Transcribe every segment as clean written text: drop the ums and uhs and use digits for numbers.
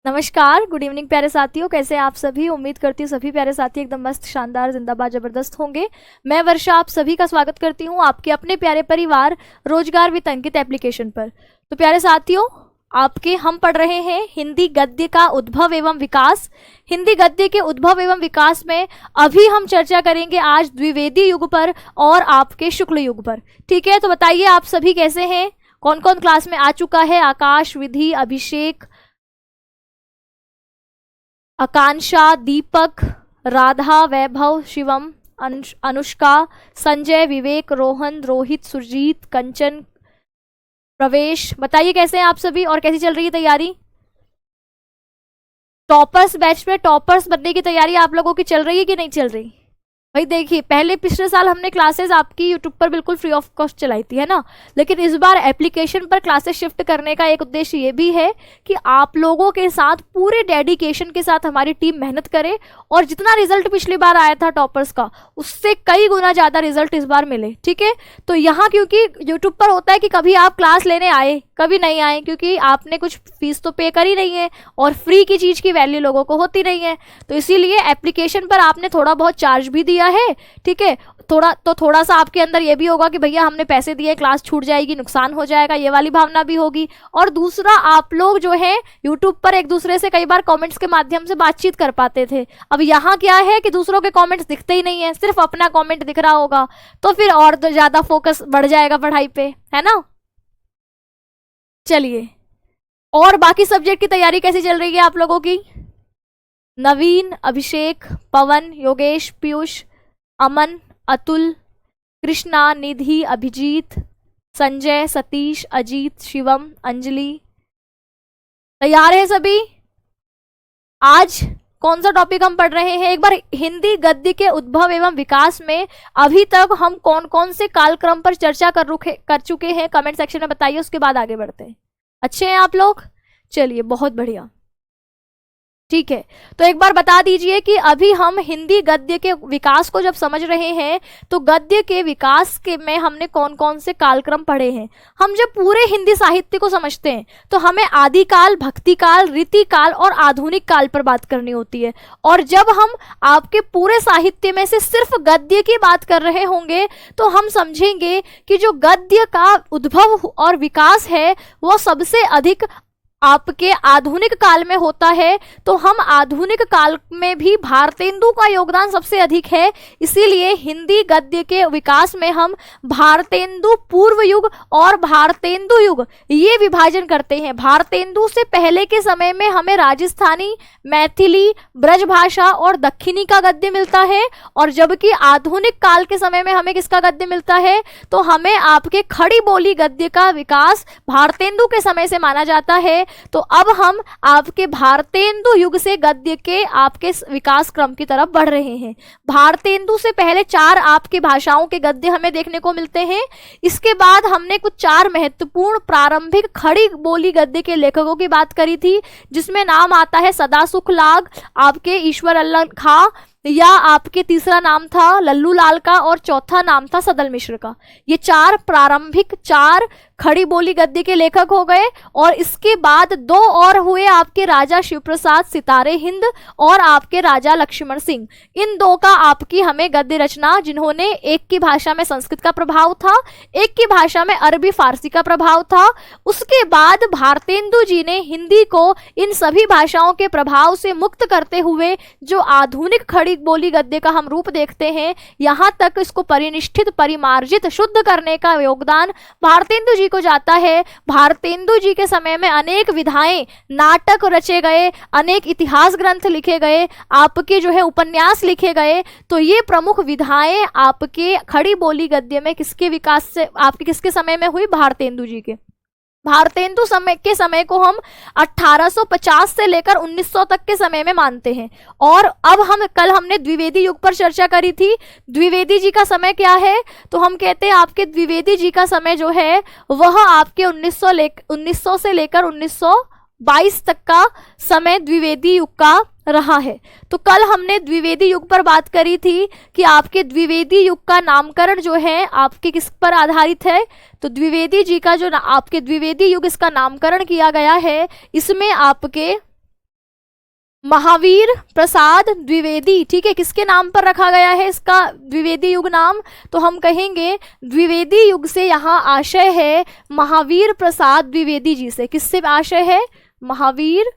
नमस्कार, good evening प्यारे साथियों। कैसे हैं आप सभी? उम्मीद करती हूँ सभी प्यारे साथी एकदम मस्त, शानदार, जिंदाबाद, जबरदस्त होंगे। मैं वर्षा आप सभी का स्वागत करती हूँ आपके अपने प्यारे परिवार रोजगार विद अंकित एप्लीकेशन पर। तो प्यारे साथियों, हम पढ़ रहे हैं हिंदी गद्य का उद्भव एवं विकास। हिंदी गद्य के उद्भव एवं विकास में अभी हम चर्चा करेंगे आज द्विवेदी युग पर और आपके शुक्ल युग पर। ठीक है, तो बताइए आप सभी कैसे हैं? कौन कौन क्लास में आ चुका है? आकाश, विधि, अभिषेक, आकांक्षा, दीपक, राधा, वैभव, शिवम, अनुष्का, संजय, विवेक, रोहन, रोहित, सुरजीत, कंचन, प्रवेश। बताइए कैसे हैं आप सभी और कैसी चल रही है तैयारी? टॉपर्स बैच में टॉपर्स बनने की तैयारी आप लोगों की चल रही है कि नहीं चल रही? भाई देखिए, पिछले साल हमने क्लासेस आपकी यूट्यूब पर बिल्कुल फ्री ऑफ कॉस्ट चलाई थी, है ना। लेकिन इस बार एप्लीकेशन पर क्लासेस शिफ्ट करने का एक उद्देश्य ये भी है कि आप लोगों के साथ पूरे डेडिकेशन के साथ हमारी टीम मेहनत करे और जितना रिजल्ट पिछली बार आया था टॉपर्स का, उससे कई गुना ज़्यादा रिजल्ट इस बार मिले। ठीक है, तो यहाँ क्योंकि यूट्यूब पर होता है कि कभी आप क्लास लेने आए, कभी नहीं आए, क्योंकि आपने कुछ फीस तो पे करी नहीं है और फ्री की चीज़ की वैल्यू लोगों को होती नहीं है। तो इसीलिए एप्लीकेशन पर आपने थोड़ा बहुत चार्ज भी दिया है। ठीक है, थोड़ा सा आपके अंदर ये भी होगा कि भैया हमने पैसे दिए, क्लास छूट जाएगी, नुकसान हो जाएगा, ये वाली भावना भी होगी। और दूसरा, आप लोग जो है यूट्यूब पर एक दूसरे से कई बार कमेंट्स के माध्यम से बातचीत कर पाते थे। अब यहाँ क्या है कि दूसरों के कमेंट्स दिखते ही नहीं है, सिर्फ अपना कमेंट दिख रहा होगा, तो फिर और ज़्यादा फोकस बढ़ जाएगा पढ़ाई पे, है ना। चलिए, और बाकी सब्जेक्ट की तैयारी कैसी चल रही है आप लोगों की? नवीन, अभिषेक, पवन, योगेश, पीयूष, अमन, अतुल, कृष्णा, निधि, अभिजीत, संजय, सतीश, अजीत, शिवम, अंजलि, तैयार है सभी? आज कौन सा टॉपिक हम पढ़ रहे हैं? एक बार हिंदी गद्य के उद्भव एवं विकास में अभी तक हम कौन कौन से कालक्रम पर चर्चा कर चुके हैं, कमेंट सेक्शन में बताइए, उसके बाद आगे बढ़ते हैं। अच्छे हैं आप लोग? चलिए, बहुत बढ़िया। ठीक है, तो एक बार बता दीजिए कि अभी हम हिंदी गद्य के विकास को जब समझ रहे हैं तो गद्य के विकास के में हमने कौन कौन से कालक्रम पढ़े हैं। हम जब पूरे हिंदी साहित्य को समझते हैं तो हमें आदिकाल, भक्तिकाल, रीतिकाल और आधुनिक काल पर बात करनी होती है। और जब हम आपके पूरे साहित्य में से सिर्फ गद्य की बात कर रहे होंगे तो हम समझेंगे कि जो गद्य का उद्भव और विकास है वो सबसे अधिक आपके आधुनिक काल में होता है। तो हम आधुनिक काल में भी भारतेंदु का योगदान सबसे अधिक है। इसीलिए हिंदी गद्य के विकास में हम भारतेंदु पूर्व युग और भारतेंदु युग ये विभाजन करते हैं। भारतेंदु से पहले के समय में हमें राजस्थानी, मैथिली, ब्रजभाषा और दक्षिणी का गद्य मिलता है, और जबकि आधुनिक काल के समय में हमें किसका गद्य मिलता है? तो हमें आपके खड़ी बोली गद्य का विकास भारतेंदु के समय से माना जाता है। तो अब हम आपके भारतेंदु युग से गद्य के आपके विकास क्रम की तरफ बढ़ रहे हैं। भारतेंदु से पहले 4 आपकी भाषाओं के गद्य हमें देखने को मिलते हैं। इसके बाद हमने कुछ 4 महत्वपूर्ण प्रारंभिक खड़ी बोली गद्य के लेखकों की बात करी थी, जिसमें नाम आता है सदासुख लाग, आपके ईश्वर अल्लाह खां, या आपके तीसरा नाम था लल्लू लाल का, और चौथा नाम था सदल मिश्र का। ये 4 प्रारंभिक 4 खड़ी बोली गद्य के लेखक हो गए। और इसके बाद 2 और हुए आपके राजा शिवप्रसाद सितारे हिंद और आपके राजा लक्ष्मण सिंह। इन 2 का आपकी हमें गद्य रचना, जिन्होंने एक की भाषा में संस्कृत का प्रभाव था, एक की भाषा में अरबी फारसी का प्रभाव था। उसके बाद भारतेंदु जी ने हिंदी को इन सभी भाषाओं के प्रभाव से मुक्त करते हुए जो आधुनिक खड़ी बोली गद्य का हम रूप देखते हैं, यहां तक इसको परिनिष्ठित, परिमार्जित, शुद्ध करने का योगदान भारतेंदु जी को जाता है। भारतेंदु जी के समय में अनेक विधाएं, नाटक रचे गए, अनेक इतिहास ग्रंथ लिखे गए, आपके जो है उपन्यास लिखे गए। तो ये प्रमुख विधाएं आपके खड़ी बोली गद्य में किसके विकास से, आपके किसके समय में हुई? भारतेंदु जी के। भारतेंदु समय को हम 1850 से लेकर 1900 तक के समय में मानते हैं। और अब कल हमने द्विवेदी युग पर चर्चा करी थी। द्विवेदी जी का समय क्या है? तो हम कहते हैं आपके द्विवेदी जी का समय जो है वह आपके 1900 से लेकर 1922 तक का समय द्विवेदी युग का रहा है। तो कल हमने द्विवेदी युग पर बात करी थी कि आपके द्विवेदी युग का नामकरण जो है आपके किस पर आधारित है? तो द्विवेदी जी का जो आपके द्विवेदी युग इसका नामकरण किया गया है, इसमें आपके महावीर प्रसाद द्विवेदी, ठीक है, किसके नाम पर रखा गया है इसका द्विवेदी युग नाम? तो हम कहेंगे द्विवेदी युग से यहाँ आशय है महावीर प्रसाद द्विवेदी जी से। किससे आशय है? महावीर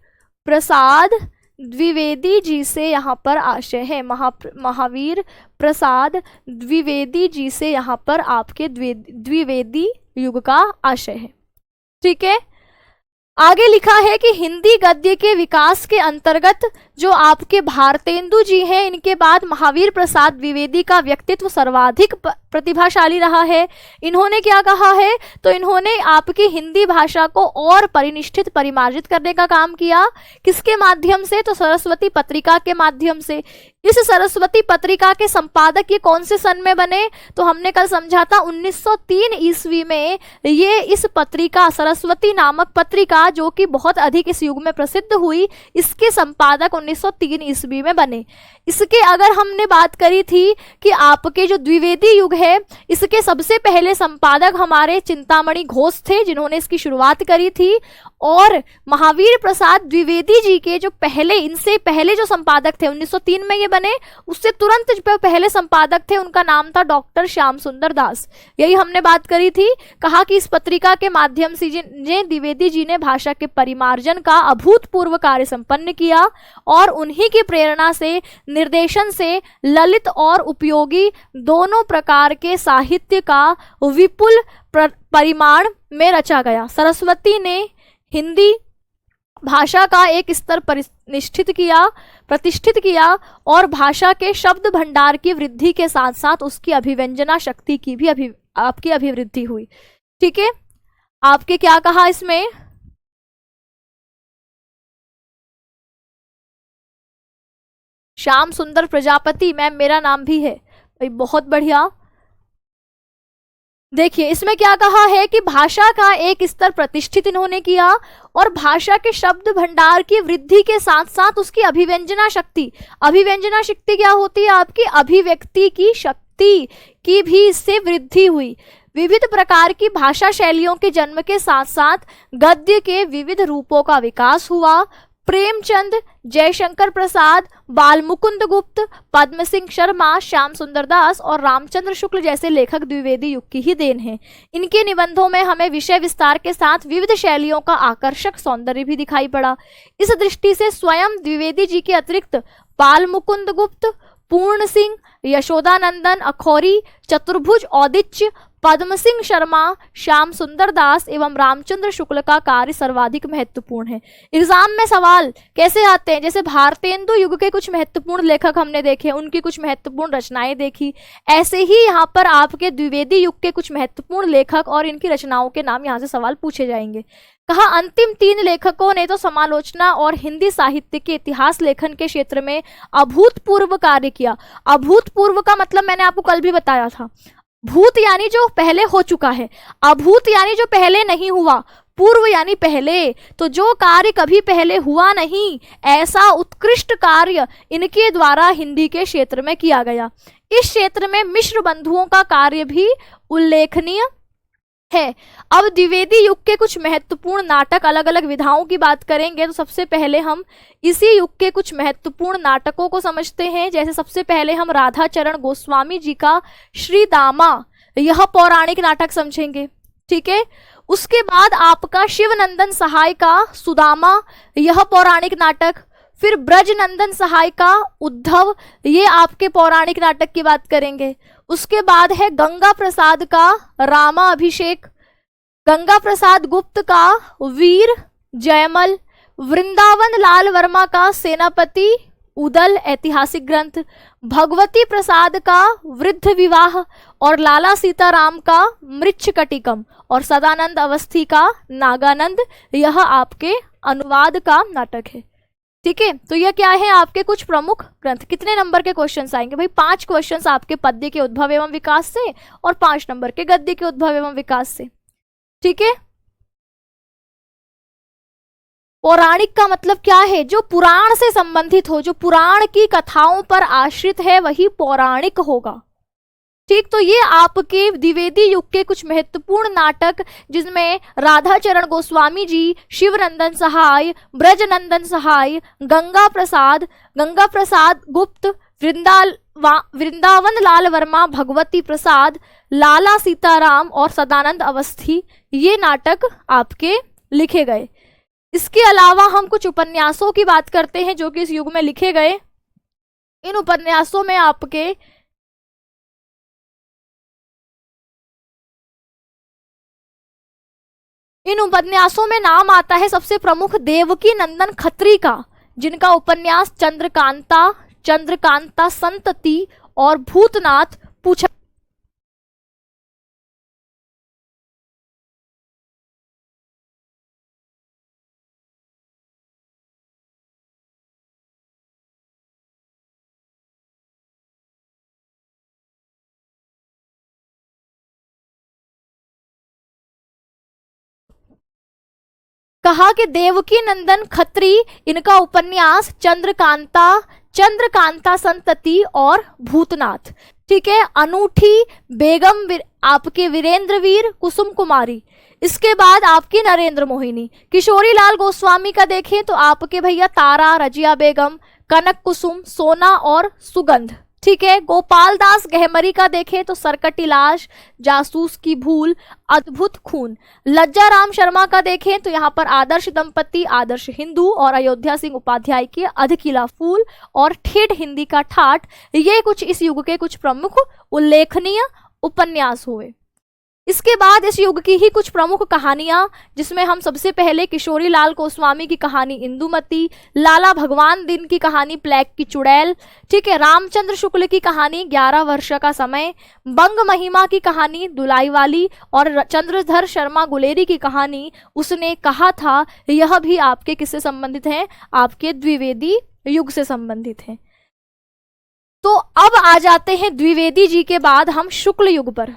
प्रसाद द्विवेदी जी से यहाँ पर आशय है। महावीर प्रसाद द्विवेदी जी से यहाँ पर आपके द्विवेदी युग का आशय है। ठीक है, आगे लिखा है कि हिंदी गद्य के विकास के अंतर्गत जो आपके भारतेंदु जी हैं, इनके बाद महावीर प्रसाद द्विवेदी का व्यक्तित्व सर्वाधिक प्रतिभाशाली रहा है। इन्होंने क्या कहा है? तो इन्होंने आपकी हिंदी भाषा को और परिनिष्ठित परिमार्जित करने का काम किया। किसके माध्यम से? तो सरस्वती पत्रिका के माध्यम से। इस सरस्वती पत्रिका के संपादक ये कौन से सन में बने? तो हमने कल समझा था 1903 ईस्वी में ये इस पत्रिका सरस्वती नामक पत्रिका, जो कि बहुत अधिक इस युग में प्रसिद्ध हुई, इसके संपादक 1903 ईस्वी में बने। इसके अगर हमने बात करी थी कि आपके जो द्विवेदी युग है, इसके सबसे पहले संपादक हमारे चिंतामणि घोष थे, जिन्होंने इसकी शुरुआत करी थी। और महावीर प्रसाद द्विवेदी जी के जो पहले, इनसे पहले जो संपादक थे 1903 में ये बने, उससे तुरंत जो पहले संपादक थे उनका नाम था डॉक्टर श्याम सुंदर दास। यही हमने बात करी थी, कहा कि इस पत्रिका के माध्यम से द्विवेदी जी ने भाषा के परिमार्जन का अभूतपूर्व कार्य संपन्न किया और उन्हीं की प्रेरणा से, निर्देशन से ललित और उपयोगी दोनों प्रकार के साहित्य का विपुल परिमाण में रचा गया। सरस्वती ने हिंदी भाषा का एक स्तर प्रतिष्ठित किया और भाषा के शब्द भंडार की वृद्धि के साथ साथ उसकी अभिव्यंजना शक्ति की भी आपकी अभिवृद्धि हुई। ठीक है, आपके क्या कहा इसमें? श्याम सुंदर प्रजापति, मैम मेरा नाम भी है भाई, बहुत बढ़िया। देखिए इसमें क्या कहा है कि भाषा का एक स्तर प्रतिष्ठित इन्होंने किया और भाषा के शब्द भंडार की वृद्धि के साथ साथ उसकी अभिव्यंजना शक्ति क्या होती है? आपकी अभिव्यक्ति की शक्ति की भी इससे वृद्धि हुई। विविध प्रकार की भाषा शैलियों के जन्म के साथ साथ गद्य के विविध रूपों का विकास हुआ। प्रेमचंद, जयशंकर प्रसाद, बालमुकुंद गुप्त, पद्म सिंह शर्मा, श्याम सुंदर दास और रामचंद्र शुक्ल जैसे लेखक द्विवेदी युग की ही देन हैं। इनके निबंधों में हमें विषय विस्तार के साथ विविध शैलियों का आकर्षक सौंदर्य भी दिखाई पड़ा। इस दृष्टि से स्वयं द्विवेदी जी के अतिरिक्त बालमुकुंद गुप्त, पूर्ण सिंह, यशोदानंदन अखौरी, चतुर्भुज औदिच्य, पद्म सिंह शर्मा, श्याम सुंदर दास एवं रामचंद्र शुक्ल का कार्य सर्वाधिक महत्वपूर्ण है। एग्जाम में सवाल कैसे आते हैं? जैसे भारतेंदु युग के कुछ महत्वपूर्ण लेखक हमने देखे, उनकी कुछ महत्वपूर्ण रचनाएं देखी, ऐसे ही यहाँ पर आपके द्विवेदी युग के कुछ महत्वपूर्ण लेखक और इनकी रचनाओं के नाम यहाँ से सवाल पूछे जाएंगे। कहा अंतिम 3 लेखकों ने तो समालोचना और हिंदी साहित्य के इतिहास लेखन के क्षेत्र में अभूतपूर्व कार्य किया। अभूतपूर्व का मतलब मैंने आपको कल भी बताया था, भूत यानी जो पहले हो चुका है, अभूत यानी जो पहले नहीं हुआ, पूर्व यानी पहले। तो जो कार्य कभी पहले हुआ नहीं, ऐसा उत्कृष्ट कार्य इनके द्वारा हिंदी के क्षेत्र में किया गया। इस क्षेत्र में मिश्र बंधुओं का कार्य भी उल्लेखनीय है। अब द्विवेदी युग के कुछ महत्वपूर्ण नाटक, अलग अलग विधाओं की बात करेंगे तो सबसे पहले हम इसी युग के कुछ महत्वपूर्ण नाटकों को समझते हैं। जैसे सबसे पहले हम राधा चरण गोस्वामी जी का श्री दामा, यह पौराणिक नाटक समझेंगे। ठीक है, उसके बाद आपका शिवनंदन सहाय का सुदामा, यह पौराणिक नाटक। फिर ब्रजनंदन सहाय का उद्धव, ये आपके पौराणिक नाटक की बात करेंगे। उसके बाद है गंगा प्रसाद का रामा अभिषेक, गंगा प्रसाद गुप्त का वीर जयमल, वृंदावन लाल वर्मा का सेनापति उदल ऐतिहासिक ग्रंथ, भगवती प्रसाद का वृद्ध विवाह और लाला सीताराम का मृच्छकटिकम और सदानंद अवस्थी का नागानंद, यह आपके अनुवाद का नाटक है। ठीक है, तो यह क्या है? आपके कुछ प्रमुख ग्रंथ। कितने नंबर के क्वेश्चंस आएंगे भाई? 5 क्वेश्चंस आपके पद्य के उद्भव एवं विकास से और 5 नंबर के गद्य के उद्भव एवं विकास से। ठीक है, पौराणिक का मतलब क्या है? जो पुराण से संबंधित हो, जो पुराण की कथाओं पर आश्रित है, वही पौराणिक होगा। ठीक, तो ये आपके द्विवेदी युग के कुछ महत्वपूर्ण नाटक, जिसमें राधाचरण गोस्वामी जी, शिवनंदन सहाय, ब्रजनंदन सहाय, गंगा प्रसाद गुप्त, वृंदावन लाल वर्मा, भगवती प्रसाद, लाला सीताराम और सदानंद अवस्थी, ये नाटक आपके लिखे गए। इसके अलावा हम कुछ उपन्यासों की बात करते हैं जो कि इस युग में लिखे गए। इन उपन्यासों में आपके नाम आता है सबसे प्रमुख देवकी नंदन खत्री का, जिनका उपन्यास चंद्रकांता संतति और भूतनाथ पूछा। कहा कि देवकी नंदन खत्री, इनका उपन्यास चंद्रकांता संतति और भूतनाथ। ठीक है, अनूठी बेगम आपके वीरेंद्रवीर कुसुम कुमारी। इसके बाद आपकी नरेंद्र मोहिनी। किशोरी लाल गोस्वामी का देखें तो आपके भैया तारा, रजिया बेगम, कनक कुसुम, सोना और सुगंध। ठीक है, गोपाल दास गहमरी का देखें तो सरकटिलाश, जासूस की भूल, अद्भुत खून। लज्जा राम शर्मा का देखें तो यहाँ पर आदर्श दंपति, आदर्श हिंदू और अयोध्या सिंह उपाध्याय के अधकिला फूल और ठेठ हिंदी का ठाठ, ये कुछ इस युग के कुछ प्रमुख उल्लेखनीय उपन्यास हुए। इसके बाद इस युग की ही कुछ प्रमुख कहानियां, जिसमें हम सबसे पहले किशोरी लाल गोस्वामी की कहानी इंदुमती, लाला भगवान दिन की कहानी प्लेग की चुड़ैल, ठीक है, रामचंद्र शुक्ल की कहानी 11 वर्ष का समय, बंग महिमा की कहानी दुलाई वाली और चंद्रधर शर्मा गुलेरी की कहानी उसने कहा था, यह भी आपके किससे संबंधित है, आपके द्विवेदी युग से संबंधित है। तो अब आ जाते हैं द्विवेदी जी के बाद हम शुक्ल युग पर।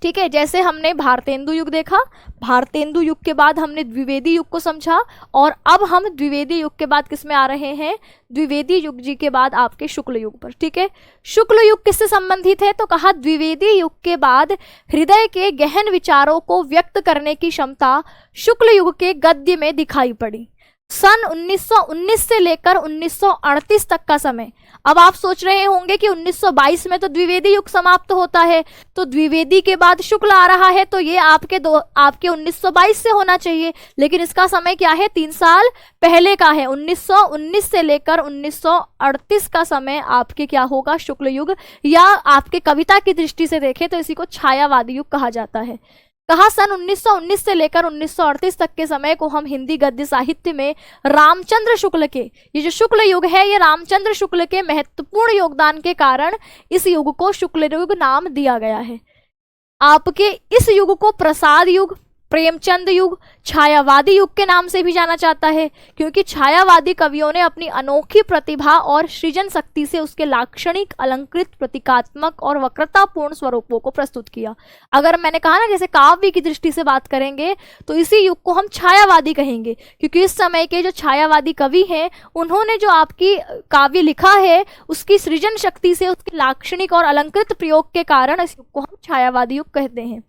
ठीक है, जैसे हमने भारतेंदु युग देखा, भारतेंदु युग के बाद हमने द्विवेदी युग को समझा, और अब हम द्विवेदी युग के बाद किस में आ रहे हैं, द्विवेदी युग जी के बाद आपके शुक्ल युग पर। ठीक है, शुक्ल युग किससे संबंधित है, तो कहा द्विवेदी युग के बाद हृदय के गहन विचारों को व्यक्त करने की क्षमता शुक्ल युग के गद्य में दिखाई पड़ी। सन 1919 से लेकर 1938 तक का समय। अब आप सोच रहे होंगे कि 1922 में तो द्विवेदी युग समाप्त होता है, तो द्विवेदी के बाद शुक्ल आ रहा है, तो ये आपके 1922 से होना चाहिए, लेकिन इसका समय क्या है, 3 साल पहले का है। 1919 से लेकर 1938 का समय आपके क्या होगा, शुक्ल युग, या आपके कविता की दृष्टि से देखें तो इसी को छायावादी युग कहा जाता है। कहा सन 1919 से लेकर 1938 तक के समय को हम हिंदी गद्य साहित्य में रामचंद्र शुक्ल के, ये जो शुक्ल युग है, ये रामचंद्र शुक्ल के महत्वपूर्ण योगदान के कारण इस युग को शुक्ल युग नाम दिया गया है। आपके इस युग को प्रसाद युग, प्रेमचंद युग, छायावादी युग के नाम से भी जाना जाता है, क्योंकि छायावादी कवियों ने अपनी अनोखी प्रतिभा और सृजन शक्ति से उसके लाक्षणिक, अलंकृत, प्रतीकात्मक और वक्रतापूर्ण स्वरूपों को प्रस्तुत किया। अगर मैंने कहा ना, जैसे काव्य की दृष्टि से बात करेंगे तो इसी युग को हम छायावादी कहेंगे, क्योंकि इस समय के जो छायावादी कवि हैं, उन्होंने जो आपकी काव्य लिखा है उसकी सृजन शक्ति से, उसके लाक्षणिक और अलंकृत प्रयोग के कारण इस युग को हम छायावादी युग कहते हैं।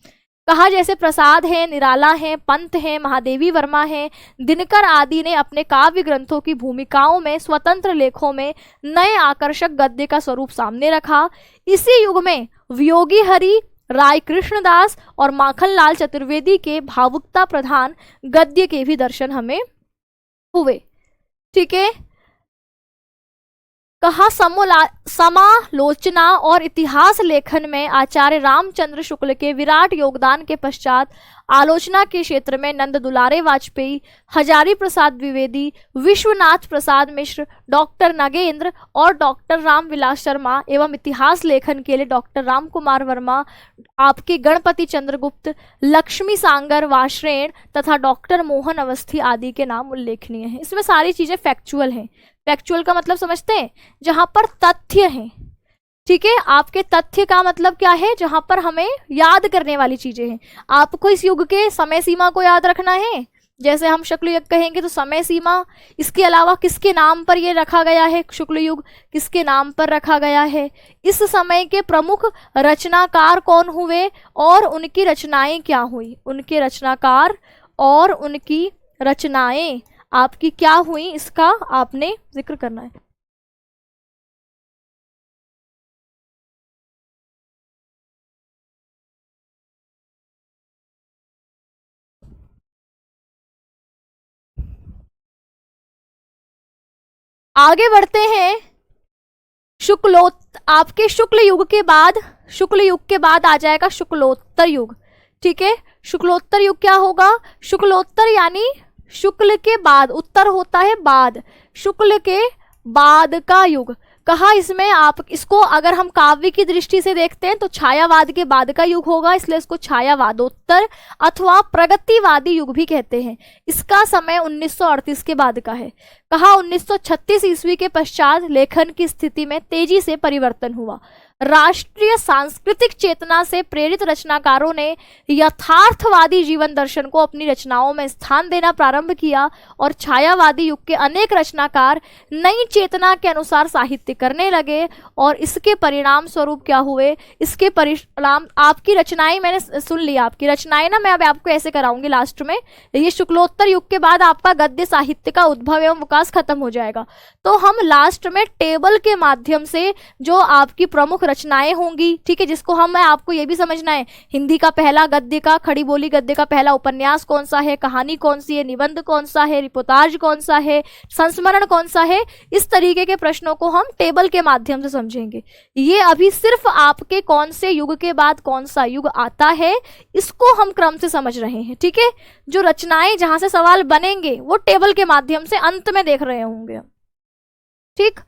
कहा जैसे प्रसाद है, निराला है, पंत है, महादेवी वर्मा है, दिनकर आदि ने अपने काव्य ग्रंथों की भूमिकाओं में, स्वतंत्र लेखों में नए आकर्षक गद्य का स्वरूप सामने रखा। इसी युग में वियोगी हरि, राय कृष्णदास और माखनलाल चतुर्वेदी के भावुकता प्रधान गद्य के भी दर्शन हमें हुए। ठीक है, कहा समालोचना और इतिहास लेखन में आचार्य रामचंद्र शुक्ल के विराट योगदान के पश्चात आलोचना के क्षेत्र में नंद दुलारे वाजपेयी, हजारी प्रसाद द्विवेदी, विश्वनाथ प्रसाद मिश्र, डॉक्टर नगेंद्र और डॉक्टर रामविलास शर्मा एवं इतिहास लेखन के लिए डॉक्टर राम कुमार वर्मा, आपके गणपति चंद्रगुप्त, लक्ष्मी सांगर वाश्रेण तथा डॉक्टर मोहन अवस्थी आदि के नाम उल्लेखनीय हैं। इसमें सारी चीजें फैक्चुअल हैं। फैक्चुअल का मतलब समझते हैं, जहां पर तथ्य हैं। ठीक है, आपके तथ्य का मतलब क्या है, जहां पर हमें याद करने वाली चीजें हैं। आपको इस युग के समय सीमा को याद रखना है, जैसे हम शुक्ल युग कहेंगे तो समय सीमा, इसके अलावा किसके नाम पर ये रखा गया है, शुक्ल युग किसके नाम पर रखा गया है, इस समय के प्रमुख रचनाकार कौन हुए और उनकी रचनाएं क्या हुई, उनके रचनाकार और उनकी रचनाएं आपकी क्या हुई, इसका आपने जिक्र करना है। आगे बढ़ते हैं। आपके शुक्ल युग के बाद, शुक्ल युग के बाद आ जाएगा शुक्लोत्तर युग। ठीक है, शुक्लोत्तर युग क्या होगा, शुक्लोत्तर यानी शुक्ल के बाद, उत्तर होता है बाद, शुक्ल के बाद का युग कहा। इसमें आप इसको अगर हम काव्य की दृष्टि से देखते हैं तो छायावाद के बाद का युग होगा, इसलिए इसको छायावादोत्तर अथवा प्रगतिवादी युग भी कहते हैं। इसका समय 1938 के बाद का है। कहा 1936 ईस्वी के पश्चात लेखन की स्थिति में तेजी से परिवर्तन हुआ। राष्ट्रीय सांस्कृतिक चेतना से प्रेरित रचनाकारों ने यथार्थवादी जीवन दर्शन को अपनी रचनाओं में स्थान देना प्रारंभ किया और छायावादी युग के अनेक रचनाकार नई चेतना के अनुसार साहित्य करने लगे। और इसके परिणाम स्वरूप क्या हुए, इसके परिणाम आपकी रचनाएं, मैंने सुन लिया आपकी रचनाएं ना, मैं अब आपको ऐसे कराऊंगी लास्ट में। ये शुक्लोत्तर युग के बाद आपका गद्य साहित्य का उद्भव एवं विकास खत्म हो जाएगा। तो हम लास्ट में टेबल के माध्यम से जो आपकी प्रमुख रचनाएं होंगी, ठीक है, जिसको हम, मैं आपको ये भी समझना है, हिंदी का पहला गद्य का, खड़ी बोली गद्य का पहला उपन्यास कौन सा है, कहानी कौन सी है, निबंध कौन सा है, रिपोर्टाज कौन सा है, संस्मरण कौन सा है, इस तरीके के प्रश्नों को हम टेबल के माध्यम से समझेंगे। ये अभी सिर्फ आपके कौन से युग के बाद कौन सा युग आता है इसको हम क्रम से समझ रहे हैं। ठीक है, जो रचनाएं जहां से सवाल बनेंगे वो टेबल के माध्यम से अंत में देख रहे होंगे। ठीक,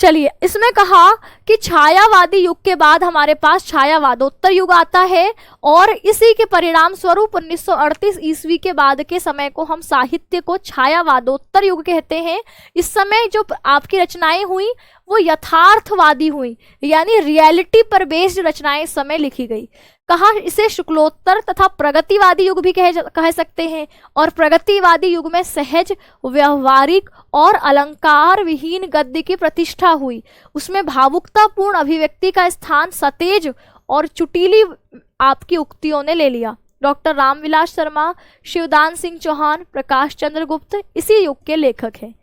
चलिए, इसमें कहा कि छायावादी युग के बाद हमारे पास छायावादोत्तर युग आता है और इसी के परिणाम स्वरूप 1938 ईस्वी के बाद के समय को हम साहित्य को छायावादोत्तर युग कहते हैं। इस समय जो आपकी रचनाएं हुई वो यथार्थवादी हुई, यानी रियलिटी पर बेस्ड रचनाएं इस समय लिखी गई। कहा इसे शुक्लोत्तर तथा प्रगतिवादी युग भी कह सकते हैं। और प्रगतिवादी युग में सहज, व्यवहारिक और अलंकार विहीन गद्य की प्रतिष्ठा हुई। उसमें भावुकतापूर्ण अभिव्यक्ति का स्थान सतेज और चुटीली आपकी उक्तियों ने ले लिया। डॉक्टर रामविलास शर्मा, शिवदान सिंह चौहान, प्रकाश चंद्र गुप्त इसी युग के लेखक हैं।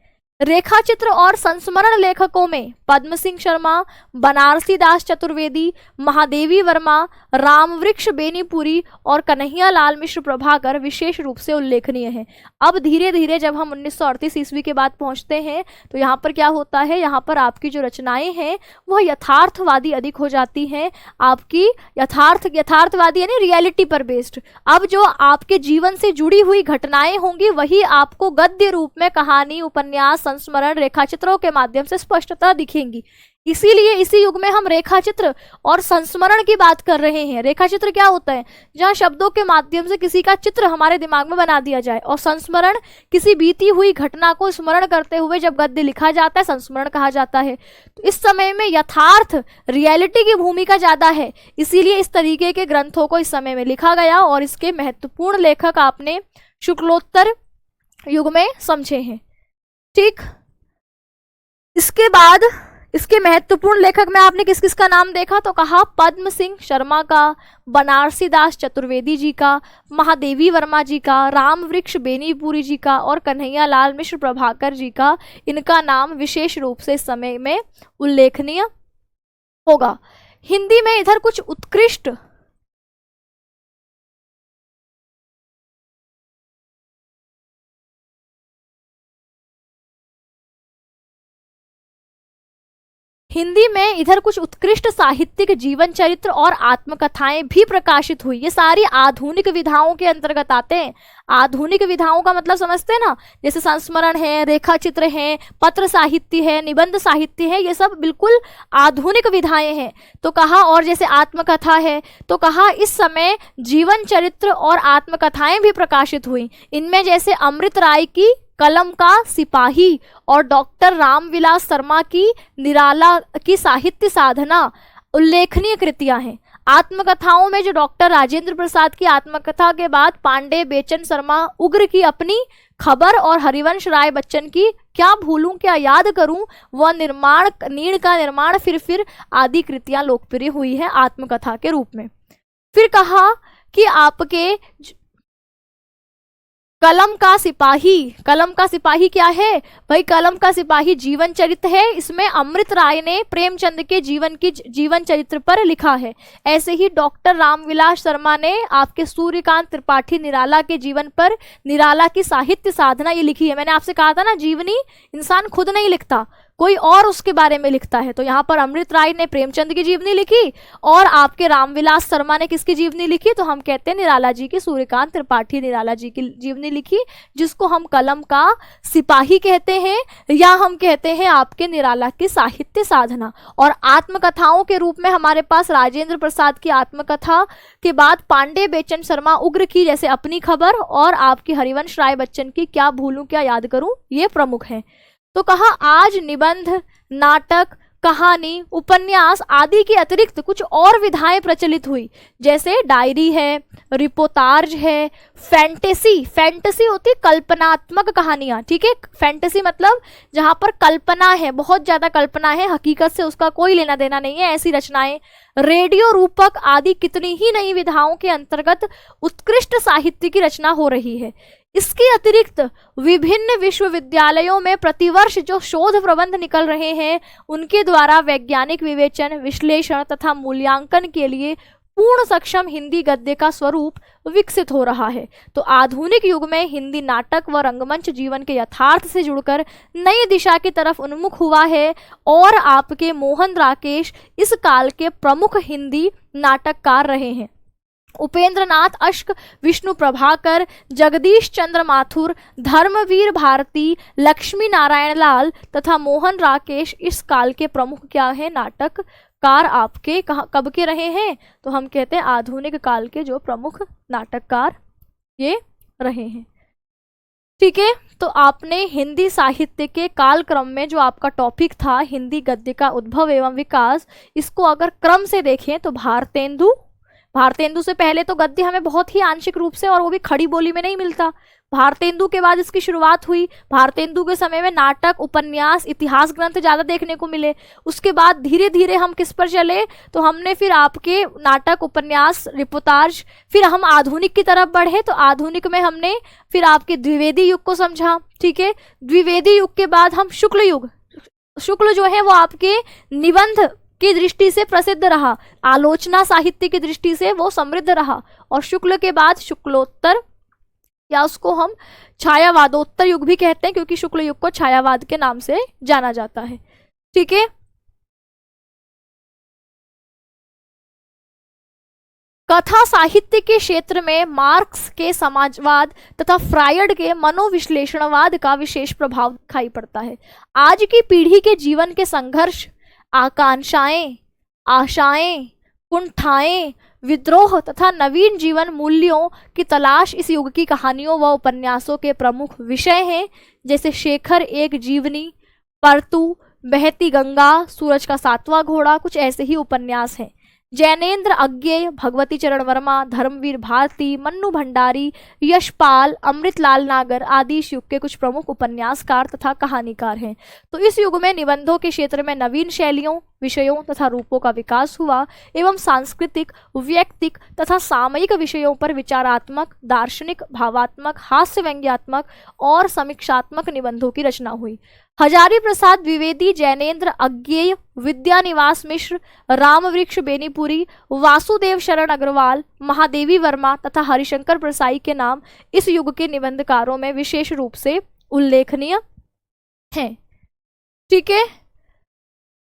रेखाचित्र और संस्मरण लेखकों में पद्म सिंह शर्मा, बनारसी दास चतुर्वेदी, महादेवी वर्मा, रामवृक्ष बेनीपुरी और कन्हैया लाल मिश्र प्रभाकर विशेष रूप से उल्लेखनीय हैं। अब धीरे धीरे जब हम 1938 ईस्वी के बाद पहुंचते हैं तो यहाँ पर क्या होता है, यहाँ पर आपकी जो रचनाएं हैं वह यथार्थवादी अधिक हो जाती हैं। आपकी यथार्थवादी यानी रियलिटी पर बेस्ड। अब जो आपके जीवन से जुड़ी हुई घटनाएं होंगी वही आपको गद्य रूप में कहानी, उपन्यास, संस्मरण, रेखाचित्रों के माध्यम से स्पष्टता दिखेंगी। इसीलिए इसी युग में हम रेखाचित्र और संस्मरण की बात कर रहे हैं। रेखाचित्र क्या होता है, जहां शब्दों के माध्यम से किसी का चित्र हमारे दिमाग में बना दिया जाए, और संस्मरण किसी बीती हुई घटना को स्मरण करते हुए जब गद्य लिखा जाता है संस्मरण कहा जाता है। तो इस समय में यथार्थ, रियलिटी की भूमिका ज्यादा है, इसीलिए इस तरीके के ग्रंथों को इस समय में लिखा गया और इसके महत्वपूर्ण लेखक आपने शुक्लोत्तर युग में समझे हैं। ठीक, इसके बाद इसके महत्वपूर्ण लेखक में आपने किस किस का नाम देखा, तो कहा पद्म सिंह शर्मा का, बनारसी दास चतुर्वेदी जी का, महादेवी वर्मा जी का, रामवृक्ष बेनीपुरी जी का और कन्हैया लाल मिश्र प्रभाकर जी का। इनका नाम विशेष रूप से इस समय में उल्लेखनीय होगा। हिंदी में इधर कुछ उत्कृष्ट साहित्यिक जीवन चरित्र और आत्मकथाएं भी प्रकाशित हुई। ये सारी आधुनिक विधाओं के अंतर्गत आते हैं। आधुनिक विधाओं का मतलब समझते हैं ना, जैसे संस्मरण है, रेखाचित्र है, पत्र साहित्य है, निबंध साहित्य है, ये सब बिल्कुल आधुनिक विधाएं हैं। तो कहा, और जैसे आत्मकथा है तो कहा इस समय जीवन चरित्र और आत्मकथाएं भी प्रकाशित हुई। इनमें जैसे अमृत राय की कलम का सिपाही और डॉक्टर रामविलास शर्मा की निराला की साहित्य साधना उल्लेखनीय कृतियां हैं। आत्मकथाओं में जो डॉक्टर राजेंद्र प्रसाद की आत्मकथा के बाद पांडे बेचन शर्मा उग्र की अपनी खबर और हरिवंश राय बच्चन की क्या भूलूं क्या याद करूं वह निर्माण नीड़ का निर्माण फिर आदि कृतियां लोकप्रिय हुई है आत्मकथा के रूप में। फिर कहा कि आपके कलम का सिपाही क्या है भाई? कलम का सिपाही जीवन चरित्र है। इसमें अमृत राय ने प्रेमचंद के जीवन चरित्र पर लिखा है। ऐसे ही डॉक्टर रामविलास शर्मा ने आपके सूर्यकांत त्रिपाठी निराला के जीवन पर निराला की साहित्य साधना ये लिखी है। मैंने आपसे कहा था ना, जीवनी इंसान खुद नहीं लिखता, कोई और उसके बारे में लिखता है। तो यहाँ पर अमृत राय ने प्रेमचंद की जीवनी लिखी और आपके रामविलास शर्मा ने किसकी जीवनी लिखी? तो हम कहते हैं निराला जी की, सूर्यकांत त्रिपाठी निराला जी की जीवनी लिखी, जिसको हम कलम का सिपाही कहते हैं या हम कहते हैं आपके निराला की साहित्य साधना। और आत्मकथाओं के रूप में हमारे पास राजेंद्र प्रसाद की आत्मकथा के बाद पांडे बेचन शर्मा उग्र की जैसे अपनी खबर और आपकी हरिवंश राय बच्चन की क्या भूलूं क्या याद करूं, ये प्रमुख हैं। तो कहा आज निबंध, नाटक, कहानी, उपन्यास आदि के अतिरिक्त कुछ और विधाएं प्रचलित हुई, जैसे डायरी है, रिपोर्टाज है, फैंटेसी होती कल्पनात्मक कहानियां, ठीक है। फैंटेसी मतलब जहां पर कल्पना है, बहुत ज्यादा कल्पना है, हकीकत से उसका कोई लेना देना नहीं है, ऐसी रचनाएं। रेडियो रूपक आदि कितनी ही नई विधाओं के अंतर्गत उत्कृष्ट साहित्य की रचना हो रही है। इसके अतिरिक्त विभिन्न विश्वविद्यालयों में प्रतिवर्ष जो शोध प्रबंध निकल रहे हैं, उनके द्वारा वैज्ञानिक विवेचन, विश्लेषण तथा मूल्यांकन के लिए पूर्ण सक्षम हिंदी गद्य का स्वरूप विकसित हो रहा है। तो आधुनिक युग में हिंदी नाटक व रंगमंच जीवन के यथार्थ से जुड़कर नई दिशा की तरफ उन्मुख हुआ है और आपके मोहन राकेश इस काल के प्रमुख हिंदी नाटककार रहे हैं। उपेंद्रनाथ अश्क, विष्णु प्रभाकर, जगदीश चंद्र माथुर, धर्मवीर भारती, लक्ष्मी नारायण लाल तथा मोहन राकेश इस काल के प्रमुख क्या है? नाटककार आपके कब के रहे हैं? तो हम कहते हैं आधुनिक काल के जो प्रमुख नाटककार ये रहे हैं। ठीक है, तो आपने हिंदी साहित्य के कालक्रम में जो आपका टॉपिक था हिंदी गद्य का उद्भव एवं विकास, इसको अगर क्रम से देखें तो भारतेंदु से पहले तो गद्य हमें बहुत ही आंशिक रूप से और वो भी खड़ी बोली में नहीं मिलता। भारतेंदु के बाद इसकी शुरुआत हुई। भारतेंदु के समय में नाटक, उपन्यास, इतिहास ग्रंथ ज़्यादा देखने को मिले। उसके बाद धीरे धीरे हम किस पर चले? तो हमने फिर आपके नाटक, उपन्यास, रिपोर्टाज, फिर हम आधुनिक की तरफ बढ़े। तो आधुनिक में हमने फिर आपके द्विवेदी युग को समझा। ठीक है, द्विवेदी युग के बाद हम शुक्ल युग, शुक्ल जो है वो आपके निबंध की दृष्टि से प्रसिद्ध रहा, आलोचना साहित्य की दृष्टि से वो समृद्ध रहा। और शुक्ल के बाद शुक्लोत्तर या उसको हम छायावादोत्तर युग भी कहते हैं, क्योंकि शुक्ल युग को छायावाद के नाम से जाना जाता है। ठीक है, कथा साहित्य के क्षेत्र में मार्क्स के समाजवाद तथा फ्रायड के मनोविश्लेषणवाद का विशेष प्रभाव दिखाई पड़ता है। आज की पीढ़ी के जीवन के संघर्ष, आकांक्षाएं, आशाएं, कुंठाएं, विद्रोह तथा नवीन जीवन मूल्यों की तलाश इस युग की कहानियों व उपन्यासों के प्रमुख विषय हैं। जैसे शेखर एक जीवनी, परतु, बहती गंगा, सूरज का सातवां घोड़ा, कुछ ऐसे ही उपन्यास हैं। जैनेन्द्र अज्ञेय, भगवती चरण वर्मा, धर्मवीर भारती, मन्नू भंडारी, यशपाल, अमृतलाल नागर आदि इस युग के कुछ प्रमुख उपन्यासकार तथा कहानीकार हैं। तो इस युग में निबंधों के क्षेत्र में नवीन शैलियों, विषयों तथा रूपों का विकास हुआ एवं सांस्कृतिक, व्यक्तिक तथा सामयिक विषयों पर विचारात्मक, दार्शनिक, भावात्मक, हास्य व्यंग्यात्मक और समीक्षात्मक निबंधों की रचना हुई। हजारी प्रसाद द्विवेदी, जैनेन्द्र अज्ञेय, विद्यानिवास मिश्र, रामवृक्ष बेनीपुरी, वासुदेव शरण अग्रवाल, महादेवी वर्मा तथा हरिशंकर प्रसाई के नाम इस युग के निबंधकारों में विशेष रूप से उल्लेखनीय हैं। ठीक है,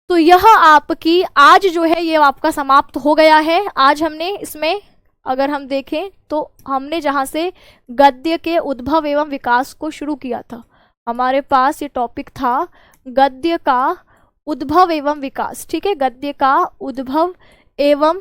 तो यह आपकी आज जो है ये आपका समाप्त हो गया है। आज हमने इसमें अगर हम देखें तो हमने जहाँ से गद्य के उद्भव एवं विकास को शुरू किया था, हमारे पास ये टॉपिक था गद्य का उद्भव एवं विकास। ठीक है, गद्य का उद्भव एवं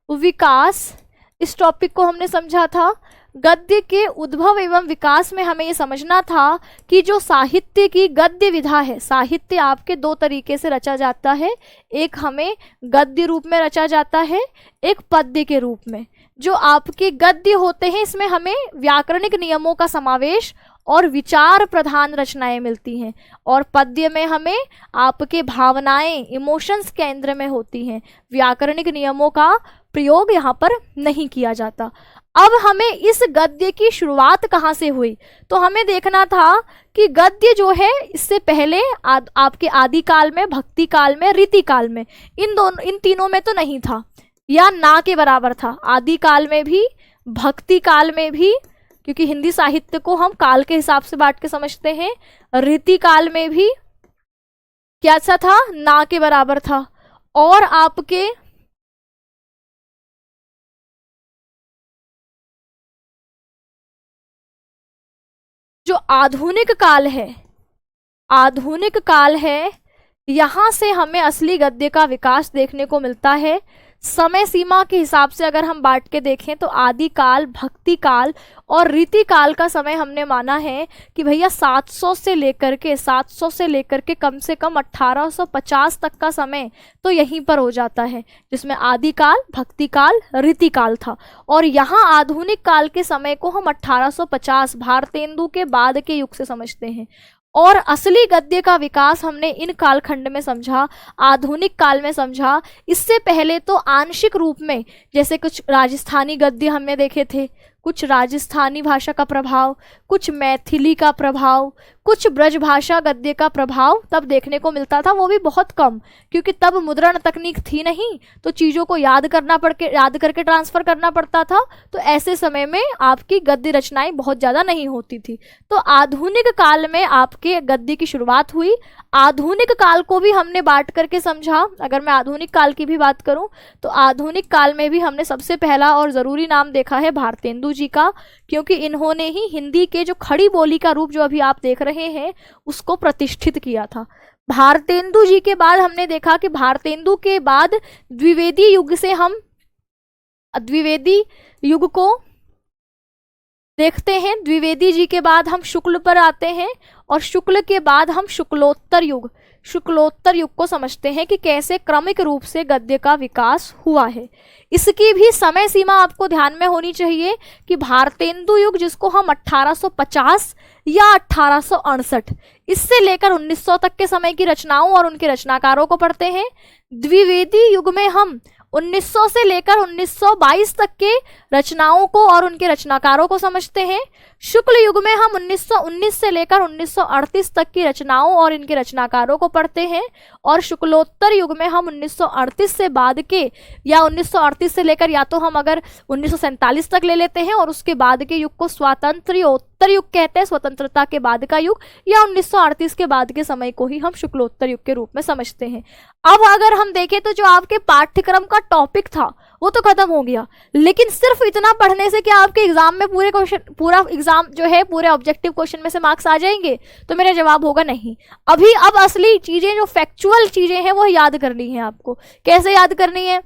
विकास, इस टॉपिक को हमने समझा था। गद्य के उद्भव एवं विकास में हमें ये समझना था कि जो साहित्य की गद्य विधा है, साहित्य आपके दो तरीके से रचा जाता है, एक हमें गद्य रूप में रचा जाता है, एक पद्य के रूप में। जो आपके गद्य होते हैं इसमें हमें व्याकरणिक नियमों का समावेश और विचार प्रधान रचनाएं मिलती हैं, और पद्य में हमें आपके भावनाएं, इमोशंस केंद्र में होती हैं, व्याकरणिक नियमों का प्रयोग यहाँ पर नहीं किया जाता। अब हमें इस गद्य की शुरुआत कहाँ से हुई, तो हमें देखना था कि गद्य जो है इससे पहले आपके आदि काल में, भक्ति काल में, रीति काल में, इन तीनों में तो नहीं था, या ना के बराबर था। आदि काल में भी, भक्ति काल में भी, क्योंकि हिंदी साहित्य को हम काल के हिसाब से बांट के समझते हैं, रीति काल में भी क्या सा था, ना के बराबर था। और आपके जो आधुनिक काल है, आधुनिक काल है, यहाँ से हमें असली गद्य का विकास देखने को मिलता है। समय सीमा के हिसाब से अगर हम बांट के देखें तो आदि काल, भक्ति काल और रीति काल का समय हमने माना है कि भैया 700 से लेकर के कम से कम 1850 तक का समय तो यहीं पर हो जाता है, जिसमें आदि काल, भक्ति काल, रीति काल था। और यहाँ आधुनिक काल के समय को हम 1850 भारतेंदु के बाद के युग से समझते हैं। और असली गद्य का विकास हमने इन कालखंड में समझा, आधुनिक काल में समझा। इससे पहले तो आंशिक रूप में, जैसे कुछ राजस्थानी गद्य हमने देखे थे, कुछ राजस्थानी भाषा का प्रभाव, कुछ मैथिली का प्रभाव, कुछ ब्रज भाषा गद्य का प्रभाव तब देखने को मिलता था, वो भी बहुत कम, क्योंकि तब मुद्रण तकनीक थी नहीं, तो चीज़ों को याद करके ट्रांसफ़र करना पड़ता था। तो ऐसे समय में आपकी गद्य रचनाएं बहुत ज़्यादा नहीं होती थी। तो आधुनिक काल में आपके गद्य की शुरुआत हुई। आधुनिक काल को भी हमने बांट करके समझा। अगर मैं आधुनिक काल की भी बात करूं तो आधुनिक काल में भी हमने सबसे पहला और ज़रूरी नाम देखा है भारतेंदु जी का, क्योंकि इन्होंने ही हिंदी के जो खड़ी बोली का रूप जो अभी आप देख रहे हैं उसको प्रतिष्ठित किया था। भारतेंदु जी के बाद हमने देखा कि भारतेंदु के बाद द्विवेदी युग से हम द्विवेदी युग को देखते हैं। द्विवेदी जी के बाद हम शुक्ल पर आते हैं, और शुक्ल के बाद हम शुक्लोत्तर युग को समझते हैं कि कैसे क्रमिक रूप से गद्य का विकास हुआ है। इसकी भी समय सीमा आपको ध्यान में होनी चाहिए कि भारतेंदु युग, जिसको हम 1850 या 1868 इससे लेकर 1900 तक के समय की रचनाओं और उनके रचनाकारों को पढ़ते हैं। द्विवेदी युग में हम 1900 से लेकर 1922 तक के रचनाओं को और उनके रचनाकारों को समझते हैं। शुक्ल युग में हम 1919 से लेकर 1938 तक की रचनाओं और इनके रचनाकारों को पढ़ते हैं। और शुक्लोत्तर युग में हम 1938 से बाद के, या 1938 से लेकर, या तो हम अगर 1947 तक ले लेते हैं और उसके बाद के युग को स्वातंत्र्योत्तर युग कहते हैं, स्वतंत्रता के बाद का युग, या 1938 के बाद के समय को ही हम शुक्लोत्तर युग के रूप में समझते हैं। अब अगर हम देखें तो जो आपके पाठ्यक्रम का टॉपिक था वो तो खत्म हो गया, लेकिन सिर्फ इतना पढ़ने से क्या आपके एग्जाम में पूरा एग्जाम जो है पूरे ऑब्जेक्टिव क्वेश्चन में से मार्क्स आ जाएंगे? तो मेरा जवाब होगा नहीं। अब असली चीजें, जो फैक्चुअल चीजें हैं वो याद करनी है आपको। कैसे याद करनी है?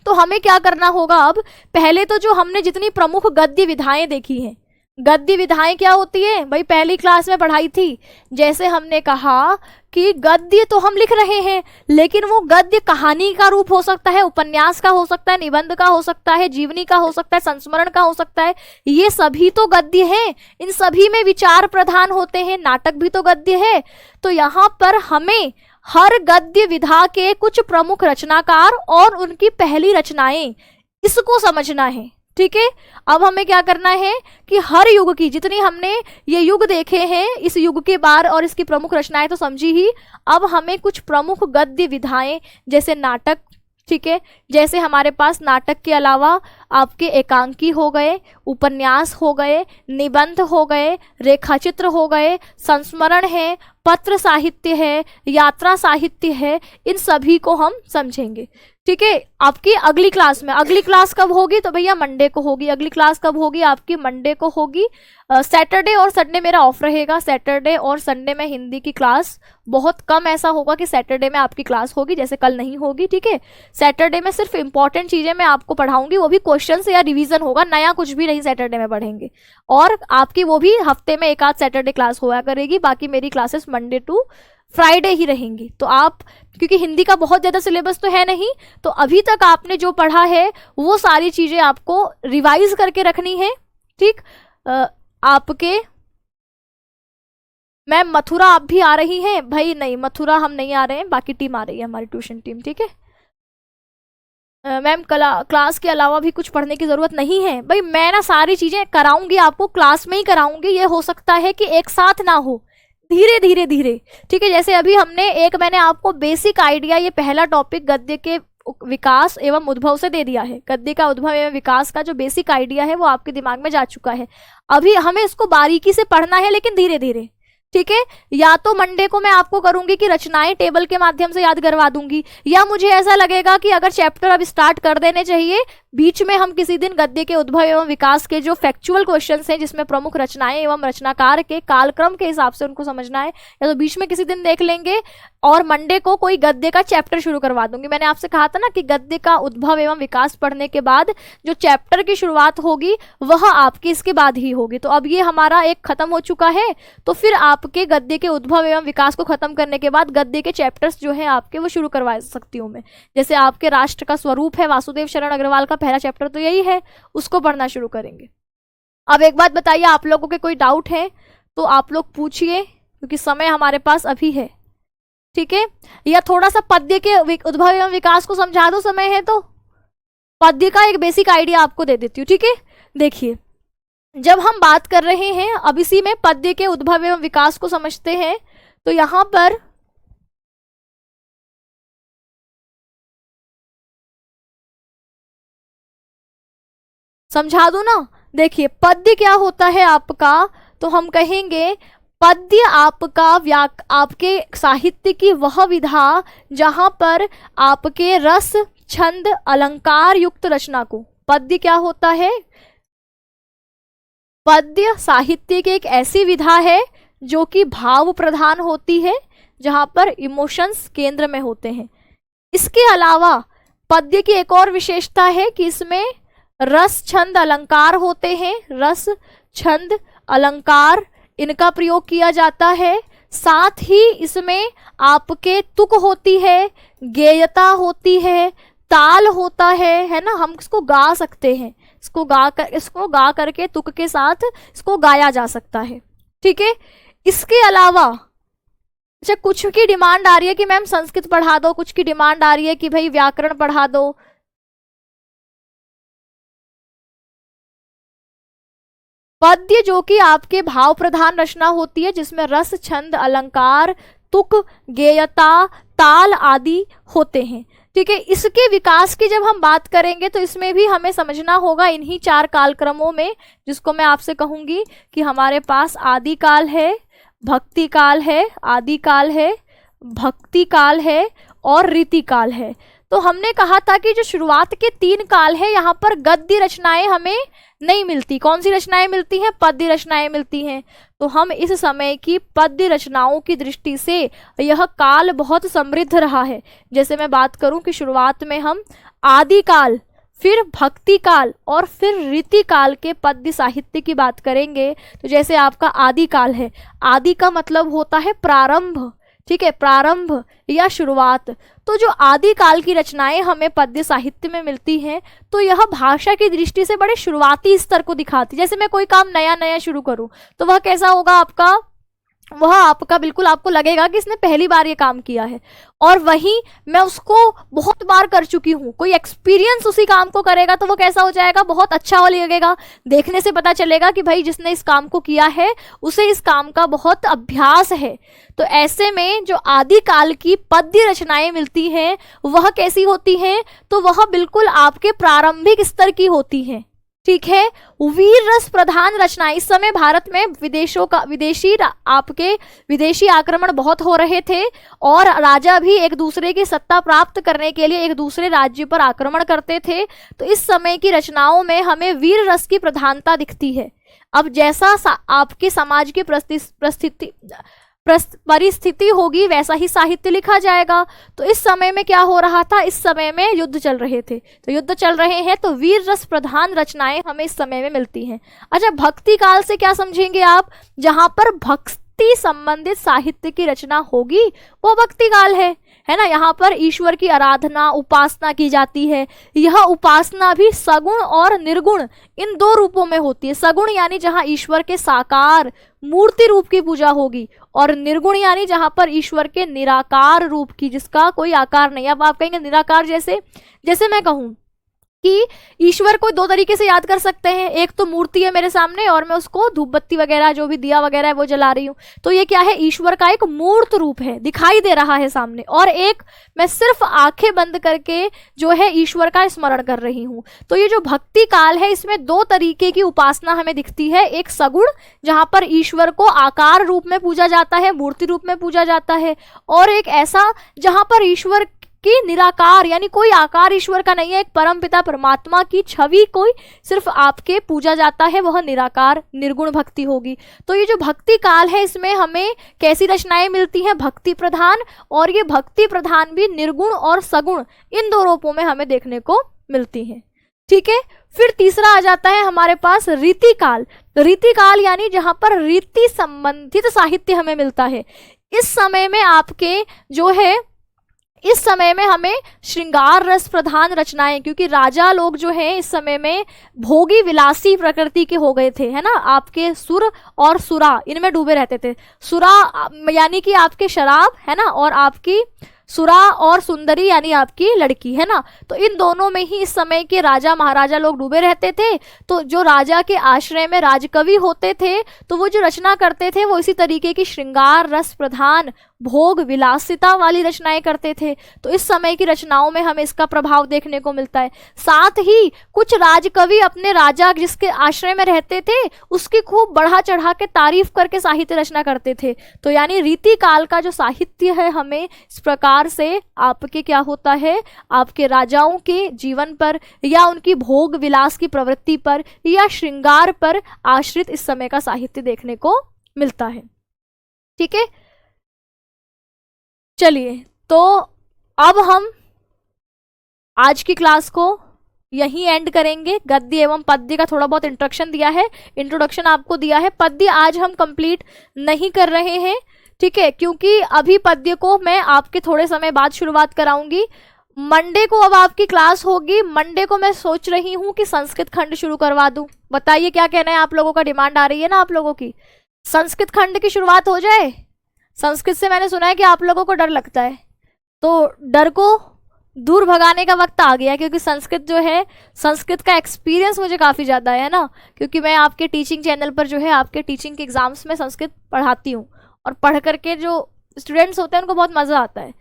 तो हमें क्या करना होगा, अब पहले तो जो हमने जितनी प्रमुख गद्य विधाएं देखी हैं, गद्य विधाएं क्या होती है भाई, पहली क्लास में पढ़ाई थी। जैसे हमने कहा कि गद्य तो हम लिख रहे हैं, लेकिन वो गद्य कहानी का रूप हो सकता है, उपन्यास का हो सकता है, निबंध का हो सकता है, जीवनी का हो सकता है, संस्मरण का हो सकता है। ये सभी तो गद्य हैं, इन सभी में विचार प्रधान होते हैं। नाटक भी तो गद्य है। तो यहाँ पर हमें हर गद्य विधा के कुछ प्रमुख रचनाकार और उनकी पहली रचनाएं, इसको समझना है। ठीक है, अब हमें क्या करना है कि हर युग की, जितनी हमने ये युग देखे हैं, इस युग के बार और इसकी प्रमुख रचनाएं तो समझी ही, अब हमें कुछ प्रमुख गद्य विधाएं, जैसे नाटक, ठीक है, जैसे हमारे पास नाटक के अलावा आपके एकांकी हो गए, उपन्यास हो गए, निबंध हो गए, रेखाचित्र हो गए, संस्मरण है, पत्र साहित्य है, यात्रा साहित्य है, इन सभी को हम समझेंगे। ठीक है। आपकी अगली क्लास में, अगली क्लास कब होगी तो भैया मंडे को होगी। अगली क्लास कब होगी आपकी? मंडे को होगी। सैटरडे और संडे मेरा ऑफ रहेगा। सैटरडे और संडे में हिंदी की क्लास बहुत कम ऐसा होगा कि सैटरडे में आपकी क्लास होगी, जैसे कल नहीं होगी। ठीक है, सैटरडे में सिर्फ इंपॉर्टेंट चीजें मैं आपको पढ़ाऊंगी, वो भी क्वेश्चन से या रिवीजन होगा, नया कुछ भी नहीं सैटरडे में पढ़ेंगे। और आपकी वो भी हफ्ते में एक आध सैटरडे क्लास होया करेगी, बाकी मेरी क्लासेस मंडे टू फ्राइडे ही रहेंगी। तो आप, क्योंकि हिंदी का बहुत ज़्यादा सिलेबस तो है नहीं, तो अभी तक आपने जो पढ़ा है वो सारी चीज़ें आपको रिवाइज करके रखनी है। ठीक, आपके मैम मथुरा आप भी आ रही हैं? भाई नहीं, मथुरा हम नहीं आ रहे हैं, बाकी टीम आ रही है, हमारी ट्यूशन टीम। ठीक है मैम, क्लास के अलावा भी कुछ पढ़ने की ज़रूरत नहीं है। भाई मैं ना सारी चीज़ें कराऊंगी आपको, क्लास में ही कराऊंगी। ये हो सकता है कि एक साथ ना हो, धीरे धीरे धीरे। ठीक है, जैसे अभी हमने मैंने आपको बेसिक आइडिया, ये पहला टॉपिक गद्य के विकास एवं उद्भव से दे दिया है। गद्य का उद्भव एवं विकास का जो बेसिक आइडिया है वो आपके दिमाग में जा चुका है। अभी हमें इसको बारीकी से पढ़ना है, लेकिन धीरे धीरे। ठीक है, या तो मंडे को मैं आपको करूंगी कि रचनाएं टेबल के माध्यम से याद करवा दूंगी, या मुझे ऐसा लगेगा कि अगर चैप्टर अब स्टार्ट कर देने चाहिए, बीच में हम किसी दिन गद्य के उद्भव एवं विकास के जो फैक्चुअल क्वेश्चंस हैं, जिसमें प्रमुख रचनाएं एवं रचनाकार के कालक्रम के हिसाब से उनको समझना है, या तो बीच में किसी दिन देख लेंगे, और मंडे को कोई गद्य का चैप्टर शुरू करवा दूंगी। मैंने आपसे कहा था ना कि गद्य का उद्भव एवं विकास पढ़ने के बाद जो चैप्टर की शुरुआत होगी वह आपकी इसके बाद ही होगी। तो अब ये हमारा एक खत्म हो चुका है, तो फिर आपके गद्य के उद्भव एवं विकास को खत्म करने के बाद गद्य के चैप्टर्स जो हैं आपके, वो शुरू करवा सकती हूँ मैं। जैसे आपके राष्ट्र का स्वरूप है, वासुदेव शरण अग्रवाल का पहला चैप्टर तो यही है, उसको पढ़ना शुरू करेंगे। अब एक बात बताइए, आप लोगों के कोई डाउट है तो आप लोग पूछिए, क्योंकि समय हमारे पास अभी है। ठीक है, या थोड़ा सा पद्य के उद्भव एवं विकास को समझा दो, समय है तो पद्य का एक बेसिक आइडिया आपको दे देती हूँ। ठीक है, देखिए जब हम बात कर रहे हैं, अब इसी में पद्य के उद्भव एवं विकास को समझते हैं, तो यहां पर समझा दूं ना। देखिए पद्य क्या होता है आपका, तो हम कहेंगे पद्य आपका आपके साहित्य की वह विधा जहां पर आपके रस छंद अलंकार युक्त रचना को, पद्य क्या होता है? पद्य साहित्य की एक ऐसी विधा है जो कि भाव प्रधान होती है, जहां पर इमोशंस केंद्र में होते हैं। इसके अलावा पद्य की एक और विशेषता है कि इसमें रस छंद अलंकार होते हैं। रस छंद अलंकार इनका प्रयोग किया जाता है। साथ ही इसमें आपके तुक होती है, गेयता होती है, ताल होता है ना। हम इसको गा सकते हैं, इसको गा करके तुक के साथ इसको गाया जा सकता है। ठीक है, इसके अलावा अच्छा कुछ की डिमांड आ रही है कि मैम संस्कृत पढ़ा दो, कुछ की डिमांड आ रही है कि भाई व्याकरण पढ़ा दो। पद्य जो कि आपके भाव प्रधान रचना होती है, जिसमें रस छंद अलंकार तुक गेयता ताल आदि होते हैं। ठीक है, इसके विकास की जब हम बात करेंगे तो इसमें भी हमें समझना होगा इन्हीं चार कालक्रमों में, जिसको मैं आपसे कहूंगी कि हमारे पास आदि काल है, भक्ति काल है, आदि काल है, भक्ति काल है और रीति काल है। तो हमने कहा था कि जो शुरुआत के 3 काल है, यहाँ पर गद्य रचनाएं हमें नहीं मिलती। कौन सी रचनाएं मिलती हैं? पद्य रचनाएं मिलती हैं। तो हम इस समय की पद्य रचनाओं की दृष्टि से यह काल बहुत समृद्ध रहा है। जैसे मैं बात करूं कि शुरुआत में हम आदि काल, फिर भक्ति काल और फिर रीति काल के पद्य साहित्य की बात करेंगे। तो जैसे आपका आदि काल है, आदि का मतलब होता है प्रारंभ। ठीक है, प्रारंभ या शुरुआत। तो जो आदि काल की रचनाएं हमें पद्य साहित्य में मिलती हैं, तो यह भाषा की दृष्टि से बड़े शुरुआती स्तर को दिखाती। जैसे मैं कोई काम नया नया शुरू करूं तो वह कैसा होगा आपका? वह आपका बिल्कुल आपको लगेगा कि इसने पहली बार ये काम किया है, और वहीं मैं उसको बहुत बार कर चुकी हूँ। कोई एक्सपीरियंस उसी काम को करेगा तो वो कैसा हो जाएगा? बहुत अच्छा हो लगेगा। देखने से पता चलेगा कि भाई जिसने इस काम को किया है उसे इस काम का बहुत अभ्यास है। तो ऐसे में जो आदि काल की पद्य रचनाएं मिलती हैं वह कैसी होती हैं? तो वह बिल्कुल आपके प्रारंभिक स्तर की होती हैं। ठीक है। वीर रस प्रधान रचनाएं, इस समय भारत में विदेशी आक्रमण बहुत हो रहे थे और राजा भी एक दूसरे की सत्ता प्राप्त करने के लिए एक दूसरे राज्य पर आक्रमण करते थे। तो इस समय की रचनाओं में हमें वीर रस की प्रधानता दिखती है। अब जैसा आपके समाज की परिस्थिति होगी वैसा ही साहित्य लिखा जाएगा। तो इस समय में क्या हो रहा था, इस समय में युद्ध चल रहे थे, तो युद्ध चल रहे हैं तो वीर रस प्रधान रचनाएं हमें इस समय में मिलती हैं। अच्छा, भक्ति काल से क्या समझेंगे आप, जहां पर भक्ति संबंधित साहित्य की रचना होगी वो भक्ति काल है ना। यहाँ पर ईश्वर की आराधना उपासना की जाती है। यह उपासना भी सगुण और निर्गुण इन दो रूपों में होती है। सगुण यानी जहाँ ईश्वर के साकार मूर्ति रूप की पूजा होगी, और निर्गुण यानी जहाँ पर ईश्वर के निराकार रूप की, जिसका कोई आकार नहीं। अब आप कहेंगे निराकार जैसे मैं कहूँ कि ईश्वर को दो तरीके से याद कर सकते हैं। एक तो मूर्ति है मेरे सामने और मैं उसको धूप बत्ती वगैरह जो भी दिया वगैरह है वो जला रही हूँ, तो ये क्या है, ईश्वर का एक मूर्त रूप है, दिखाई दे रहा है सामने। और एक मैं सिर्फ आंखें बंद करके जो है ईश्वर का स्मरण कर रही हूँ। तो ये जो भक्ति काल है इसमें दो तरीके की उपासना हमें दिखती है। एक सगुण जहाँ पर ईश्वर को आकार रूप में पूजा जाता है, मूर्ति रूप में पूजा जाता है, और एक ऐसा जहाँ पर ईश्वर कि निराकार यानी कोई आकार ईश्वर का नहीं है, एक परम पिता परमात्मा की छवि कोई सिर्फ आपके पूजा जाता है, वह निराकार निर्गुण भक्ति होगी। तो ये जो भक्ति काल है इसमें हमें कैसी रचनाएं मिलती हैं, भक्ति प्रधान, और ये भक्ति प्रधान भी निर्गुण और सगुण इन दो रूपों में हमें देखने को मिलती हैं। ठीक है, फिर तीसरा आ जाता है हमारे पास रीति काल। रीति काल यानी जहां पर रीति संबंधित साहित्य हमें मिलता है। इस समय में आपके जो है इस समय में हमें श्रृंगार रस प्रधान रचनाएं, क्योंकि राजा लोग जो हैं इस समय में भोगी विलासी प्रकृति के हो गए थे, है ना। आपके सुर और सुरा इनमें डूबे रहते थे। सुरा यानी कि आपके शराब, है ना, और आपकी सुरा और सुंदरी यानी आपकी लड़की, है ना। तो इन दोनों में ही इस समय के राजा महाराजा लोग डूबे रहते थे। तो जो राजा के आश्रय में राजकवि होते थे तो वो जो रचना करते थे वो इसी तरीके की श्रृंगार रस प्रधान भोग विलासिता वाली रचनाएं करते थे। तो इस समय की रचनाओं में हमें इसका प्रभाव देखने को मिलता है। साथ ही कुछ राजकवि अपने राजा जिसके आश्रय में रहते थे उसकी खूब बढ़ा चढ़ा के तारीफ करके साहित्य रचना करते थे। तो यानी रीति काल का जो साहित्य है हमें इस प्रकार से आपके क्या होता है, आपके राजाओं के जीवन पर या उनकी भोग विलास की प्रवृत्ति पर या श्रृंगार पर आश्रित इस समय का साहित्य देखने को मिलता है। ठीक है, चलिए तो अब हम आज की क्लास को यहीं एंड करेंगे। गद्य एवं पद्य का थोड़ा बहुत इंट्रोडक्शन आपको दिया है। पद्य आज हम कंप्लीट नहीं कर रहे हैं, ठीक है, क्योंकि अभी पद्य को मैं आपके थोड़े समय बाद शुरुआत कराऊंगी। मंडे को अब आपकी क्लास होगी। मंडे को मैं सोच रही हूँ कि संस्कृत खंड शुरू करवा दूं। बताइए क्या कहना है आप लोगों का, डिमांड आ रही है ना आप लोगों की, संस्कृत खंड की शुरुआत हो जाए। संस्कृत से मैंने सुना है कि आप लोगों को डर लगता है, तो डर को दूर भगाने का वक्त आ गया, क्योंकि संस्कृत जो है, संस्कृत का एक्सपीरियंस मुझे काफ़ी ज़्यादा है ना, क्योंकि मैं आपके टीचिंग चैनल पर जो है आपके टीचिंग के एग्जाम्स में संस्कृत पढ़ाती हूँ, और पढ़ करके जो स्टूडेंट्स होते हैं उनको बहुत मज़ा आता है।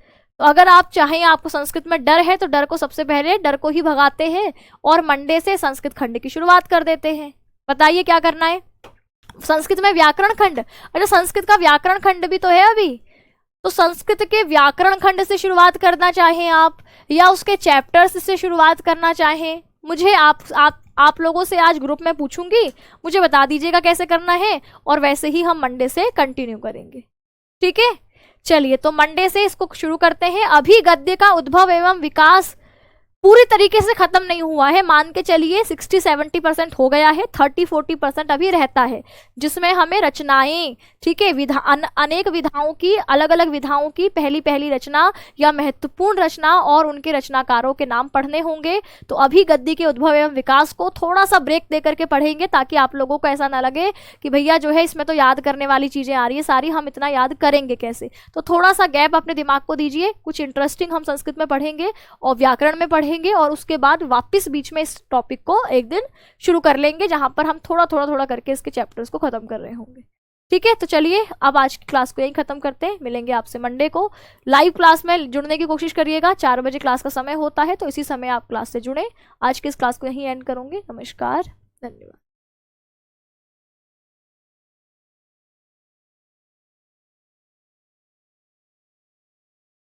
तो अगर आप चाहें, आपको संस्कृत में डर है, तो डर को सबसे पहले डर को ही भगाते हैं और मंडे से संस्कृत खंड की शुरुआत कर देते हैं। बताइए क्या करना है। संस्कृत में व्याकरण खंड, अरे संस्कृत का व्याकरण खंड भी तो है अभी, तो संस्कृत के व्याकरण खंड से शुरुआत करना चाहें आप या उसके चैप्टर्स से शुरुआत करना चाहें, मुझे आप लोगों से आज ग्रुप में पूछूंगी, मुझे बता दीजिएगा कैसे करना है, और वैसे ही हम मंडे से कंटिन्यू करेंगे। ठीक है, चलिए तो मंडे से इसको शुरू करते हैं। अभी गद्य का उद्भव एवं विकास पूरी तरीके से खत्म नहीं हुआ है, मान के चलिए 60-70% हो गया है, 30-40% अभी रहता है, जिसमें हमें रचनाएं, ठीक है, अनेक विधाओं की, अलग अलग विधाओं की पहली रचना या महत्वपूर्ण रचना और उनके रचनाकारों के नाम पढ़ने होंगे। तो अभी गद्य के उद्भव एवं विकास को थोड़ा सा ब्रेक दे करके पढ़ेंगे, ताकि आप लोगों को ऐसा ना लगे कि भैया जो है इसमें तो याद करने वाली चीज़ें आ रही है सारी, हम इतना याद करेंगे कैसे। तो थोड़ा सा गैप अपने दिमाग को दीजिए, कुछ इंटरेस्टिंग हम संस्कृत में पढ़ेंगे और व्याकरण में पढ़ेंगे, और उसके बाद वापस बीच में इस टॉपिक को एक दिन शुरू कर लेंगे, जहां पर हम थोड़ा करके इसके चैप्टर्स को खत्म कर रहे होंगे। ठीक है, तो चलिए अब आज की क्लास को यहीं खत्म करते हैं। मिलेंगे आपसे मंडे को। लाइव क्लास में जुड़ने की कोशिश करिएगा, 4 बजे क्लास का समय होता है, तो इसी समय आप क्लास से जुड़ें। आज की इस क्लास को यहीं एंड करूंगी। नमस्कार। धन्यवाद।